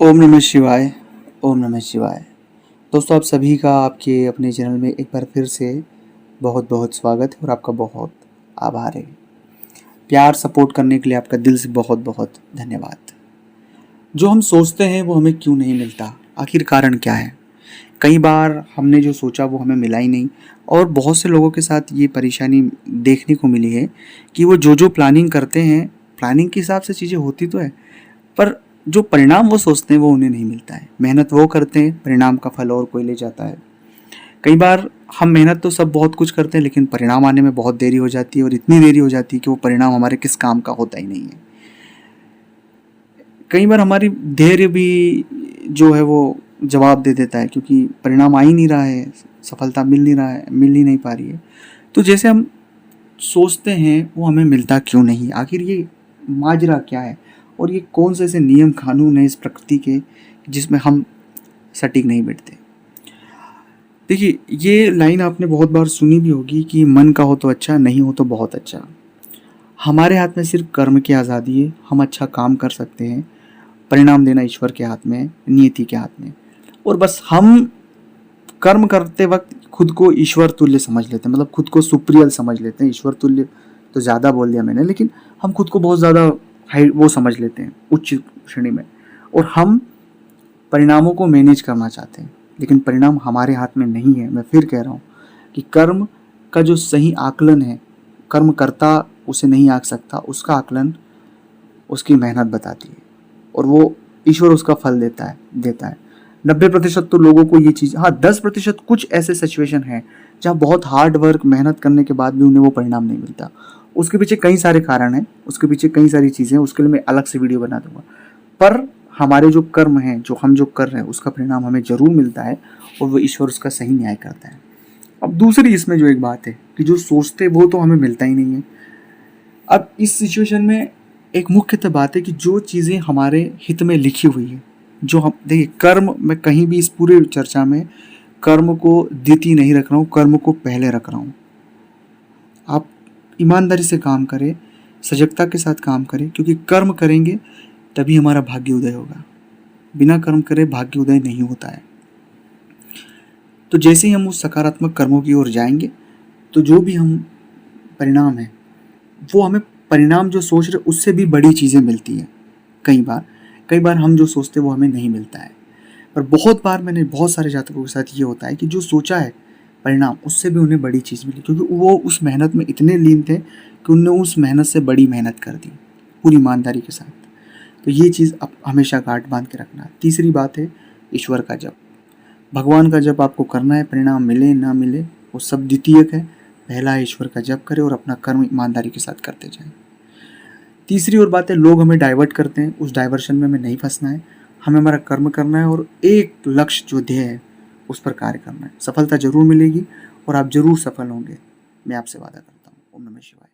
ओम नमः शिवाय। ओम नमः शिवाय। दोस्तों, आप सभी का आपके अपने चैनल में एक बार फिर से बहुत बहुत स्वागत है और आपका बहुत आभार है। प्यार सपोर्ट करने के लिए आपका दिल से बहुत बहुत धन्यवाद। जो हम सोचते हैं वो हमें क्यों नहीं मिलता, आखिर कारण क्या है? कई बार हमने जो सोचा वो हमें मिला ही नहीं, और बहुत से लोगों के साथ ये परेशानी देखने को मिली है कि वो जो प्लानिंग करते हैं, प्लानिंग के हिसाब से चीज़ें होती तो है, पर जो परिणाम वो सोचते हैं वो उन्हें नहीं मिलता है। मेहनत वो करते हैं, परिणाम का फल और कोई ले जाता है। कई बार हम मेहनत तो सब बहुत कुछ करते हैं, लेकिन परिणाम आने में बहुत देरी हो जाती है, और इतनी देरी हो जाती है कि वो परिणाम हमारे किस काम का होता ही नहीं है। कई बार हमारी धैर्य भी जो है वो जवाब दे देता है, क्योंकि परिणाम आ ही नहीं रहा है, सफलता मिल नहीं रहा है, मिल ही नहीं पा रही है। तो जैसे हम सोचते हैं वो हमें मिलता क्यों नहीं, आखिर ये माजरा क्या है, और ये कौन से ऐसे नियम कानून है इस प्रकृति के जिसमें हम सटीक नहीं बैठते। देखिए, ये लाइन आपने बहुत बार सुनी भी होगी कि मन का हो तो अच्छा, नहीं हो तो बहुत अच्छा। हमारे हाथ में सिर्फ कर्म की आज़ादी है। हम अच्छा काम कर सकते हैं, परिणाम देना ईश्वर के हाथ में है, नियति के हाथ में। और बस हम कर्म करते वक्त खुद को ईश्वर तुल्य समझ लेते हैं, मतलब खुद को सुप्रियल समझ लेते हैं। ईश्वर तुल्य तो ज़्यादा बोल दिया मैंने, लेकिन हम खुद को बहुत ज़्यादा हाई वो समझ लेते हैं, उच्च श्रेणी में। और हम परिणामों को मैनेज करना चाहते हैं, लेकिन परिणाम हमारे हाथ में नहीं है। मैं फिर कह रहा हूँ कि कर्म का जो सही आकलन है, कर्म करता उसे नहीं आंक सकता, उसका आकलन उसकी मेहनत बताती है, और वो ईश्वर उसका फल देता है। 90% तो लोगों को ये चीज़, हाँ 10% कुछ ऐसे सिचुएशन हैं जहाँ बहुत हार्ड वर्क मेहनत करने के बाद भी उन्हें वो परिणाम नहीं मिलता। उसके पीछे कई सारे कारण हैं, उसके पीछे कई सारी चीज़ें हैं, उसके लिए मैं अलग से वीडियो बना दूंगा। पर हमारे जो कर्म हैं, जो हम जो कर रहे हैं, उसका परिणाम हमें जरूर मिलता है, और वो ईश्वर उसका सही न्याय करता है। अब दूसरी इसमें जो एक बात है कि जो सोचते वो तो हमें मिलता ही नहीं है। अब इस सिचुएशन में एक मुख्यतः बात है कि जो चीज़ें हमारे हित में लिखी हुई है, जो हम देखिए, कर्म, मैं कहीं भी इस पूरे चर्चा में कर्म को द्वितीय नहीं रख रहा हूँ, कर्म को पहले रख रहा हूँ। आप ईमानदारी से काम करें, सजगता के साथ काम करें, क्योंकि कर्म करेंगे तभी हमारा भाग्य उदय होगा। बिना कर्म करे भाग्य उदय नहीं होता है। तो जैसे ही हम उस सकारात्मक कर्मों की ओर जाएंगे, तो जो भी हम परिणाम है वो हमें, परिणाम जो सोच रहे उससे भी बड़ी चीज़ें मिलती हैं। कई बार हम जो सोचते हैं वो हमें नहीं मिलता है। पर बहुत बार मैंने बहुत सारे जातकों के साथ ये होता है कि जो सोचा है परिणाम, उससे भी उन्हें बड़ी चीज़ मिली, क्योंकि वो उस मेहनत में इतने लीन थे कि उन्होंने उस मेहनत से बड़ी मेहनत कर दी पूरी ईमानदारी के साथ। तो ये चीज़ आप हमेशा गांठ बांध के रखना। तीसरी बात है ईश्वर का जप। भगवान का जप आपको करना है, परिणाम मिले ना मिले वो सब द्वितीयक है। पहला है ईश्वर का जप करें और अपना कर्म ईमानदारी के साथ करते जाएं। तीसरी और बात है, लोग हमें डाइवर्ट करते हैं, उस डाइवर्शन में हमें नहीं फंसना है। हमें हमारा कर्म करना है, और एक लक्ष्य जो ध्येय है उस पर कार्य करना है। सफलता जरूर मिलेगी और आप जरूर सफल होंगे, मैं आपसे वादा करता हूँ। ओम नमः शिवाय।